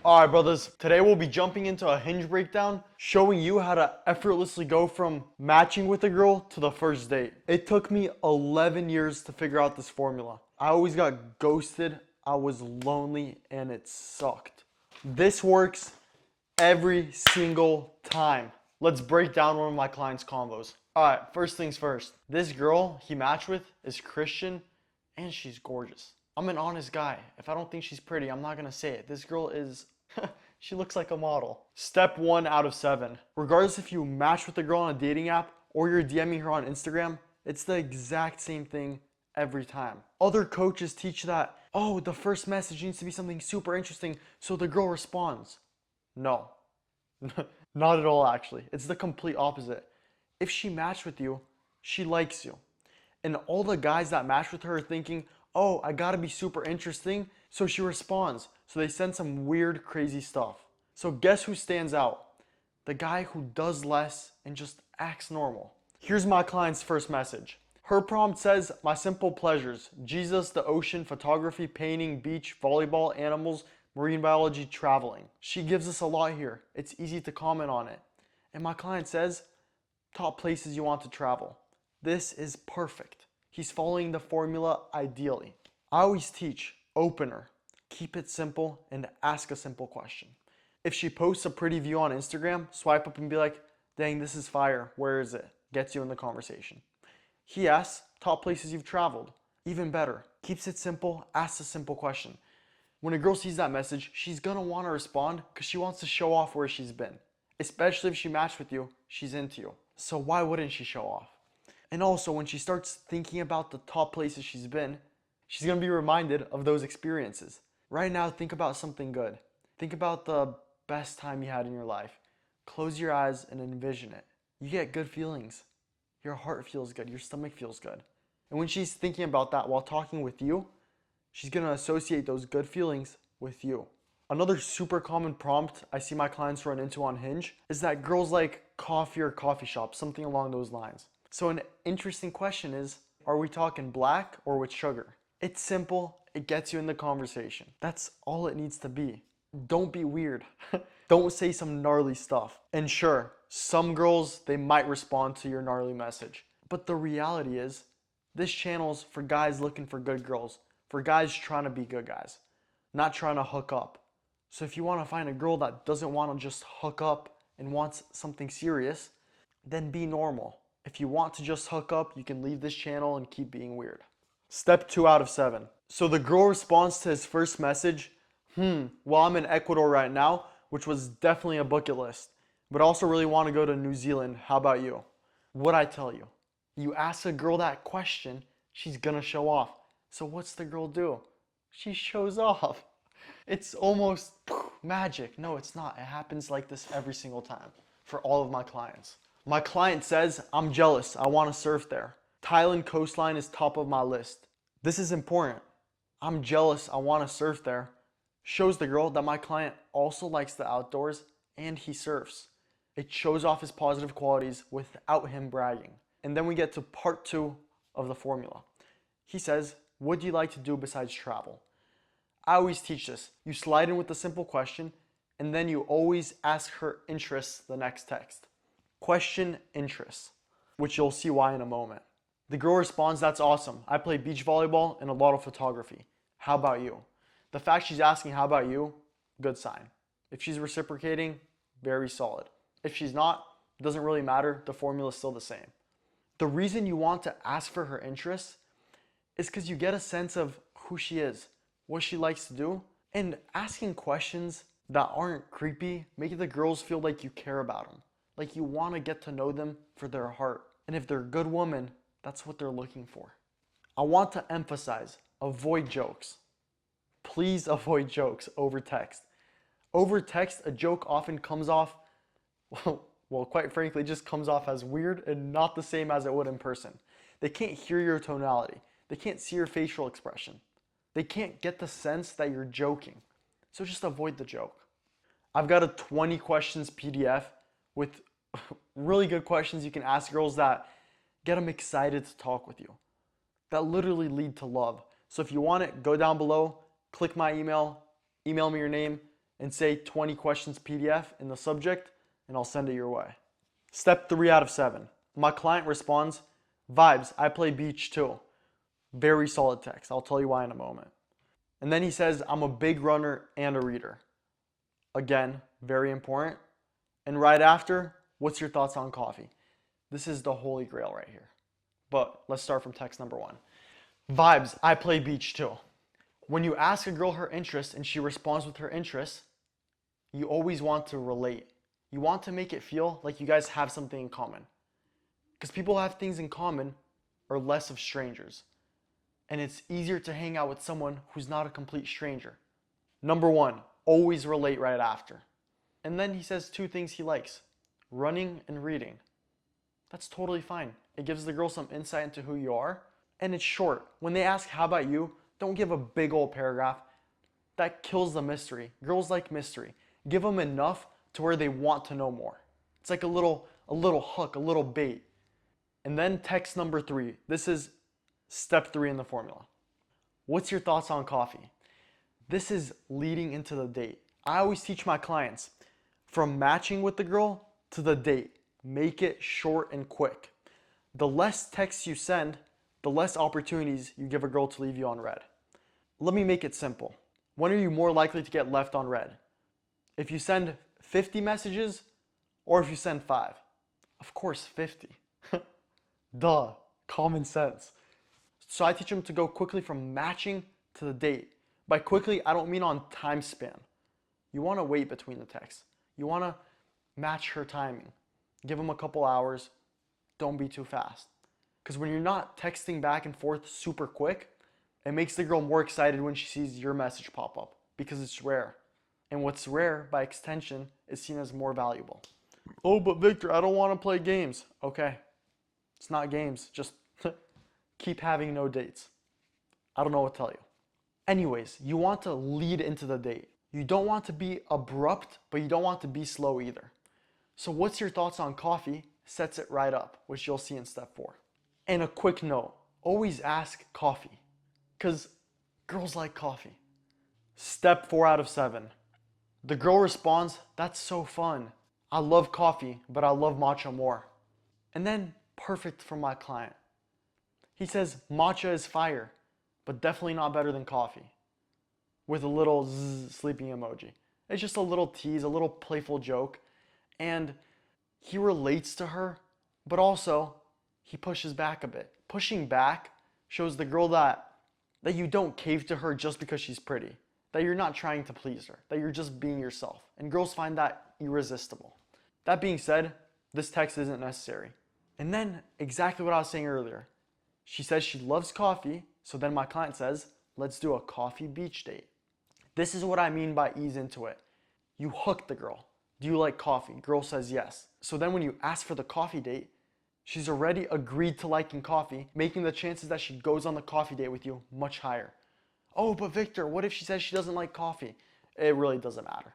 Alright brothers, today we'll be jumping into a Hinge breakdown, showing you how to effortlessly go from matching with a girl to the first date. It took me 11 years to figure out this formula. I always got ghosted, I was lonely, and it sucked. This works every single time. Let's break down one of my clients' convos. Alright, first things first. This girl he matched with is Christian and she's gorgeous. I'm an honest guy. If I don't think she's pretty, I'm not gonna say it. This girl is, she looks like a model. Step 1 out of 7. Regardless if you match with a girl on a dating app or you're DMing her on Instagram, it's the exact same thing every time. Other coaches teach that, oh, the first message needs to be something super interesting so the girl responds. No, not at all actually. It's the complete opposite. If she matched with you, she likes you. And all the guys that match with her are thinking, oh, I gotta be super interesting, so she responds. So they send some weird, crazy stuff. So guess who stands out? The guy who does less and just acts normal. Here's my client's first message. Her prompt says, my simple pleasures: Jesus, the ocean, photography, painting, beach, volleyball, animals, marine biology, traveling. She gives us a lot here. It's easy to comment on it. And my client says, top places you want to travel. This is perfect. He's following the formula ideally. I always teach, opener, keep it simple and ask a simple question. If she posts a pretty view on Instagram, swipe up and be like, dang, this is fire, where is it? Gets you in the conversation. He asks, top places you've traveled. Even better, keeps it simple, asks a simple question. When a girl sees that message, she's gonna wanna respond because she wants to show off where she's been. Especially if she matched with you, she's into you. So why wouldn't she show off? And also, when she starts thinking about the top places she's been, she's gonna be reminded of those experiences. Right now, think about something good. Think about the best time you had in your life. Close your eyes and envision it. You get good feelings. Your heart feels good, your stomach feels good. And when she's thinking about that while talking with you, she's gonna associate those good feelings with you. Another super common prompt I see my clients run into on Hinge is that girls like coffee or coffee shop, something along those lines. So an interesting question is, are we talking black or with sugar? It's simple, it gets you in the conversation. That's all it needs to be. Don't be weird. Don't say some gnarly stuff. And sure, some girls, they might respond to your gnarly message. But the reality is, this channel's for guys looking for good girls, for guys trying to be good guys, not trying to hook up. So if you want to find a girl that doesn't want to just hook up and wants something serious, then be normal. If you want to just hook up, you can leave this channel and keep being weird. Step 2 out of 7. So the girl responds to his first message, well, I'm in Ecuador right now, which was definitely a bucket list, but I also really want to go to New Zealand. How about you? What'd I tell you? You ask a girl that question, she's gonna show off. So what's the girl do? She shows off. It's almost magic. No, it's not. It happens like this every single time for all of my clients. My client says, I'm jealous, I want to surf there. Thailand coastline is top of my list. This is important. I'm jealous, I want to surf there. Shows the girl that my client also likes the outdoors and he surfs. It shows off his positive qualities without him bragging. And then we get to part 2 of the formula. He says, what do you like to do besides travel? I always teach this. You slide in with a simple question and then you always ask her interests the next text. Question interests, which you'll see why in a moment. The girl responds, that's awesome. I play beach volleyball and a lot of photography. How about you? The fact she's asking how about you, good sign. If she's reciprocating, very solid. If she's not, it doesn't really matter. The formula is still the same. The reason you want to ask for her interests is because you get a sense of who she is, what she likes to do, and asking questions that aren't creepy make the girls feel like you care about them. Like you want to get to know them for their heart. And if they're a good woman, that's what they're looking for. I want to emphasize, avoid jokes. Please avoid jokes over text. Over text, a joke often comes off, well, quite frankly, just comes off as weird and not the same as it would in person. They can't hear your tonality. They can't see your facial expression. They can't get the sense that you're joking. So just avoid the joke. I've got a 20 questions PDF with really good questions you can ask girls that get them excited to talk with you, that literally lead to love. So if you want it, go down below, click my email me your name, and say 20 questions PDF in the subject, and I'll send it your way. Step 3 out of 7. My client responds, "Vibes, I play beach too." Very solid text. I'll tell you why in a moment. And then he says, "I'm a big runner and a reader." Again, very important. And right after, "What's your thoughts on coffee?" This is the holy grail right here. But let's start from text number 1. "Vibes, I play beach too." When you ask a girl her interests and she responds with her interests, you always want to relate. You want to make it feel like you guys have something in common. Because people who have things in common are less of strangers. And it's easier to hang out with someone who's not a complete stranger. Number 1, always relate right after. And then he says 2 things he likes: running and reading. That's totally fine. It gives the girl some insight into who you are. And it's short. When they ask, "How about you?" don't give a big old paragraph. That kills the mystery. Girls like mystery. Give them enough to where they want to know more. It's like a little hook, a little bait. And then text number 3. This is step 3 in the formula. "What's your thoughts on coffee?" This is leading into the date. I always teach my clients, from matching with the girl to the date, make it short and quick. The less texts you send, the less opportunities you give a girl to leave you on read. Let me make it simple. When are you more likely to get left on read? If you send 50 messages or if you send 5? Of course, 50. Duh, common sense. So I teach them to go quickly from matching to the date. By quickly, I don't mean on time span. You want to wait between the texts. You want to match her timing. Give them a couple hours. Don't be too fast. Because when you're not texting back and forth super quick, it makes the girl more excited when she sees your message pop up, because it's rare. And what's rare, by extension, is seen as more valuable. "Oh, but Victor, I don't want to play games." Okay, it's not games. Just keep having no dates. I don't know what to tell you. Anyways, you want to lead into the date. You don't want to be abrupt, but you don't want to be slow either. So "What's your thoughts on coffee?" sets it right up, which you'll see in step 4. And a quick note, always ask coffee, because girls like coffee. Step 4 out of 7. The girl responds, "That's so fun. I love coffee, but I love matcha more." And then, perfect for my client. He says, "Matcha is fire, but definitely not better than coffee." With a little sleeping emoji. It's just a little tease, a little playful joke. And he relates to her, but also he pushes back a bit. Pushing back shows the girl that you don't cave to her just because she's pretty, that you're not trying to please her, that you're just being yourself. And girls find that irresistible. That being said, this text isn't necessary. And then, exactly what I was saying earlier, she says she loves coffee, so then my client says, "Let's do a coffee beach date." This is what I mean by ease into it. You hook the girl. "Do you like coffee?" Girl says yes. So then when you ask for the coffee date, she's already agreed to liking coffee, making the chances that she goes on the coffee date with you much higher. "Oh, but Victor, what if she says she doesn't like coffee?" It really doesn't matter.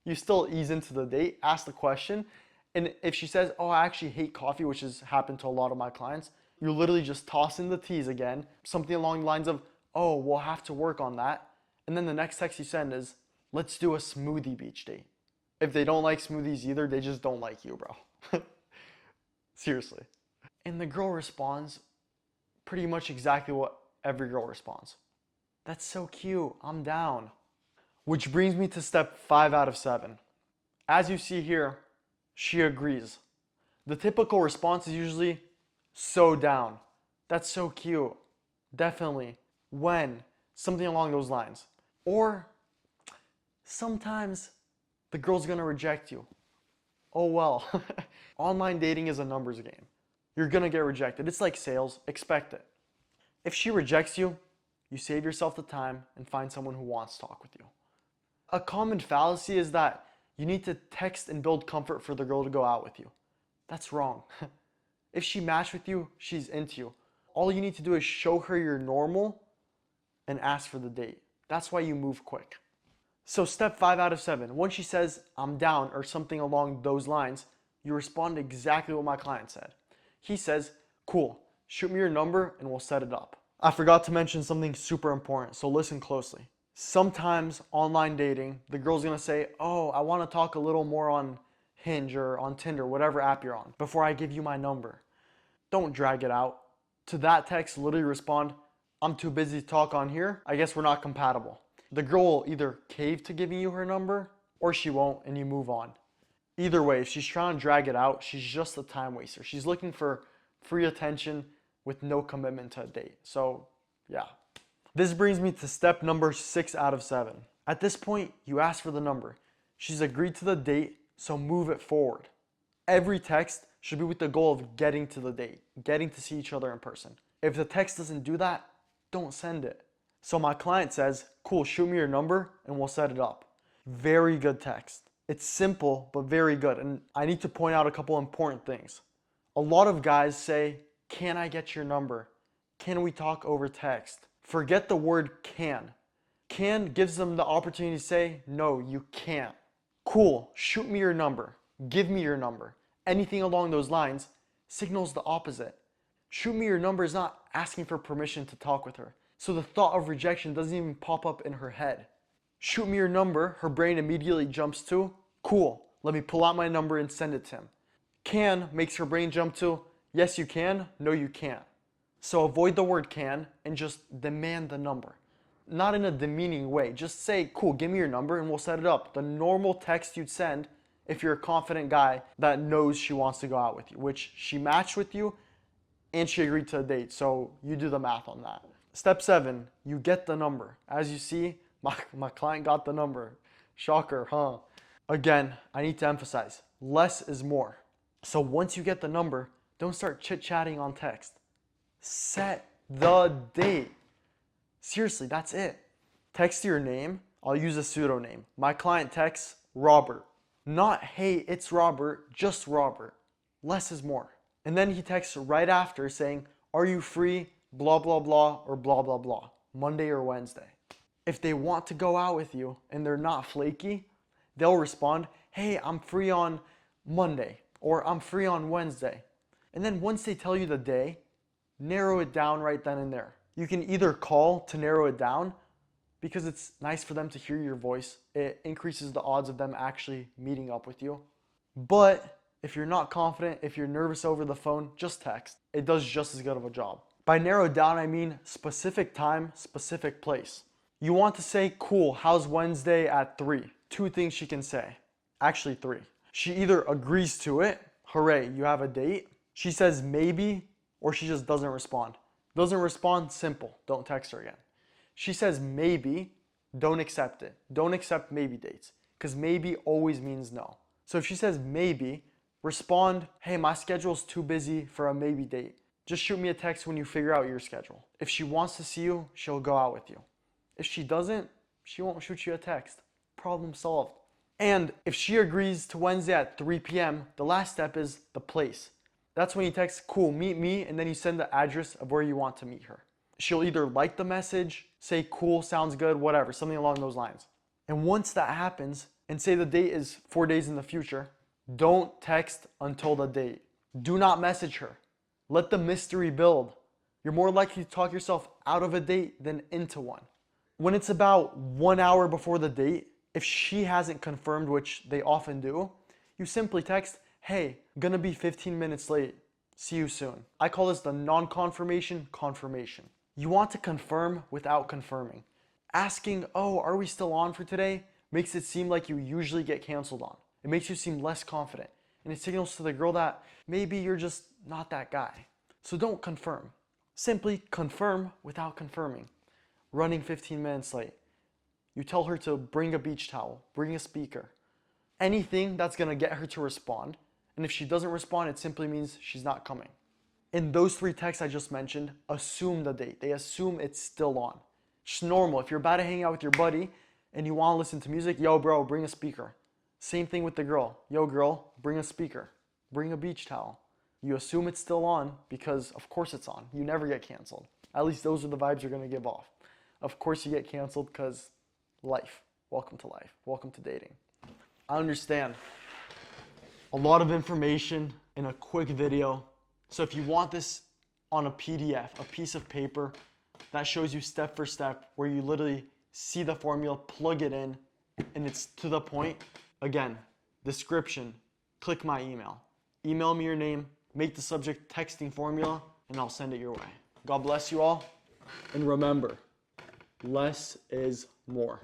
You still ease into the date, ask the question, and if she says, "Oh, I actually hate coffee," which has happened to a lot of my clients, you literally just toss in the tease again, something along the lines of, "Oh, we'll have to work on that." And then the next text you send is, "Let's do a smoothie beach date." If they don't like smoothies either, they just don't like you, bro. Seriously. And the girl responds pretty much exactly what every girl responds. "That's so cute. I'm down." Which brings me to step 5 out of 7. As you see here, she agrees. The typical response is usually, "So down. That's so cute. Definitely. When?" Something along those lines. Or sometimes the girl's gonna reject you. Oh well. Online dating is a numbers game. You're gonna get rejected. It's like sales. Expect it. If she rejects you, you save yourself the time and find someone who wants to talk with you. A common fallacy is that you need to text and build comfort for the girl to go out with you. That's wrong. If she matched with you, she's into you. All you need to do is show her you're normal and ask for the date. That's why you move quick. So step 5 out of 7, when she says, "I'm down," or something along those lines, you respond exactly what my client said. He says, "Cool, shoot me your number and we'll set it up." I forgot to mention something super important, so listen closely. Sometimes online dating, the girl's gonna say, oh, I wanna talk a little more on Hinge or on Tinder, whatever app you're on, before I give you my number. Don't drag it out. To that text, literally respond, I'm too busy to talk on here. I guess we're not compatible. The girl will either cave to giving you her number or she won't and you move on. Either way, if she's trying to drag it out, she's just a time waster. She's looking for free attention with no commitment to a date. So, yeah. This brings me to step number 6 out of 7. At this point, you ask for the number. She's agreed to the date, so move it forward. Every text should be with the goal of getting to the date, getting to see each other in person. If the text doesn't do that, don't send it. So my client says, cool, shoot me your number and we'll set it up. Very good text. It's simple, but very good. And I need to point out a couple important things. A lot of guys say, can I get your number? Can we talk over text? Forget the word can. Can gives them the opportunity to say, no, you can't. Cool, shoot me your number. Give me your number. Anything along those lines signals the opposite. Shoot me your number is not asking for permission to talk with her. So the thought of rejection doesn't even pop up in her head. Shoot me your number, her brain immediately jumps to, cool, let me pull out my number and send it to him. Can makes her brain jump to, yes you can, no you can't. So avoid the word can and just demand the number. Not in a demeaning way, just say, cool, give me your number and we'll set it up. The normal text you'd send if you're a confident guy that knows she wants to go out with you, which she matched with you and she agreed to a date, so you do the math on that. Step 7, you get the number. As you see, my client got the number. Shocker, huh? Again, I need to emphasize, less is more. So once you get the number, don't start chit-chatting on text. Set the date. Seriously, that's it. Text your name. I'll use a pseudonym. My client texts Robert. Not, hey, it's Robert, just Robert. Less is more. And then he texts right after saying, are you free, blah, blah, blah, or blah, blah, blah, Monday or Wednesday. If they want to go out with you and they're not flaky, they'll respond, hey, I'm free on Monday, or I'm free on Wednesday. And then once they tell you the day, narrow it down right then and there. You can either call to narrow it down because it's nice for them to hear your voice. It increases the odds of them actually meeting up with you. But if you're not confident, if you're nervous over the phone, just text. It does just as good of a job. By narrow down, I mean specific time, specific place. You want to say, cool, how's Wednesday at 3? 2 things she can say. Actually 3. She either agrees to it, hooray, you have a date. She says maybe, or she just doesn't respond. Doesn't respond, simple, don't text her again. She says maybe, don't accept it. Don't accept maybe dates, because maybe always means no. So if she says maybe, respond, hey, my schedule's too busy for a maybe date. Just shoot me a text when you figure out your schedule. If she wants to see you, she'll go out with you. If she doesn't, she won't shoot you a text. Problem solved. And if she agrees to Wednesday at 3 p.m., the last step is the place. That's when you text, cool, meet me, and then you send the address of where you want to meet her. She'll either like the message, say cool, sounds good, whatever, something along those lines. And once that happens, and say the date is 4 days in the future, don't text until the date. Do not message her. Let the mystery build. You're more likely to talk yourself out of a date than into one. When it's about 1 hour before the date, if she hasn't confirmed, which they often do, you simply text, hey, gonna be 15 minutes late. See you soon. I call this the non-confirmation confirmation. You want to confirm without confirming. Asking, oh, are we still on for today, makes it seem like you usually get canceled on. It makes you seem less confident. And it signals to the girl that maybe you're just not that guy. So don't confirm. Simply confirm without confirming. Running 15 minutes late. You tell her to bring a beach towel, bring a speaker. Anything that's gonna get her to respond. And if she doesn't respond, it simply means she's not coming. In those 3 texts I just mentioned, assume the date. They assume it's still on. It's normal. If you're about to hang out with your buddy and you want to listen to music, yo bro, bring a speaker. Same thing with the girl. Yo girl, bring a speaker. Bring a beach towel. You assume it's still on because of course it's on. You never get canceled. At least those are the vibes you're going to give off. Of course you get canceled because life. Welcome to life. Welcome to dating. I understand. A lot of information in a quick video. So if you want this on a PDF, a piece of paper that shows you step for step where you literally see the formula, plug it in, and it's to the point. Again, description, click my email. Email me your name, make the subject texting formula, and I'll send it your way. God bless you all. And remember, less is more.